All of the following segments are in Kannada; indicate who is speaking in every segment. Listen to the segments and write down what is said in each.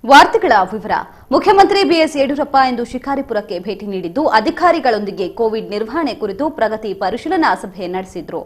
Speaker 1: ವಾರ್ತೆಗಳ ವಿವರ. ಮುಖ್ಯಮಂತ್ರಿ ಬಿಎಸ್ ಯಡಿಯೂರಪ್ಪ ಇಂದು ಶಿಕಾರಿಪುರಕ್ಕೆ ಭೇಟಿ ನೀಡಿದ್ದು ಅಧಿಕಾರಿಗಳೊಂದಿಗೆ ಕೋವಿಡ್ ನಿರ್ವಹಣೆ ಕುರಿತು ಪ್ರಗತಿ ಪರಿಶೀಲನಾ ಸಭೆ ನಡೆಸಿದರು.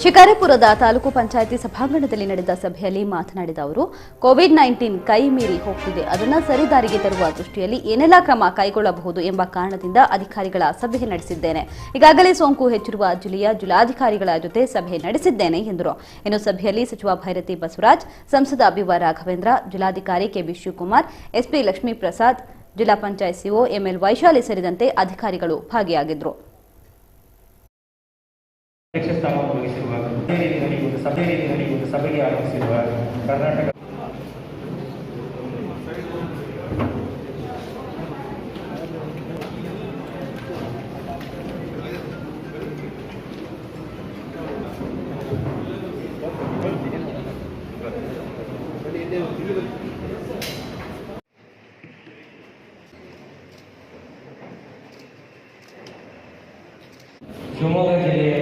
Speaker 1: ಶಿಕಾರಿಪುರದ ತಾಲೂಕು ಪಂಚಾಯಿತಿ ಸಭಾಂಗಣದಲ್ಲಿ ನಡೆದ ಸಭೆಯಲ್ಲಿ ಮಾತನಾಡಿದ ಅವರು, ಕೋವಿಡ್-19 ಕೈ ಮೀರಿ ಹೋಗ್ತಿದೆ, ಅದನ್ನು ಸರಿದಾರಿಗೆ ತರುವ ದೃಷ್ಟಿಯಲ್ಲಿ ಏನೆಲ್ಲ ಕ್ರಮ ಕೈಗೊಳ್ಳಬಹುದು ಎಂಬ ಕಾರಣದಿಂದ ಅಧಿಕಾರಿಗಳ ಸಭೆ ನಡೆಸಿದ್ದೇನೆ. ಈಗಾಗಲೇ ಸೋಂಕು ಹೆಚ್ಚಿರುವ ಜಿಲ್ಲೆಯ ಜಿಲ್ಲಾಧಿಕಾರಿಗಳ ಜೊತೆ ಸಭೆ ನಡೆಸಿದ್ದೇನೆ ಎಂದರು. ಇನ್ನು ಸಭೆಯಲ್ಲಿ ಸಚಿವ ಭೈರತಿ ಬಸವರಾಜ್, ಸಂಸದ ಬಿವ ರಾಘವೇಂದ್ರ, ಜಿಲ್ಲಾಧಿಕಾರಿ ಕೆಬಿ ಶಿವಕುಮಾರ್, ಎಸ್ಪಿ ಲಕ್ಷ್ಮೀಪ್ರಸಾದ್, ಜಿಲ್ಲಾ ಪಂಚಾಯತ್ ಸಿಒ ಎಂಎಲ್ ವೈಶಾಲಿ ಸೇರಿದಂತೆ ಅಧಿಕಾರಿಗಳು ಭಾಗಿಯಾಗಿದ್ದರು.
Speaker 2: ಸಭೆಗೆ ಆಗಮಿಸಿರುವ ಕರ್ನಾಟಕ ಶಿವಮೊಗ್ಗ ಜಿಲ್ಲೆಯ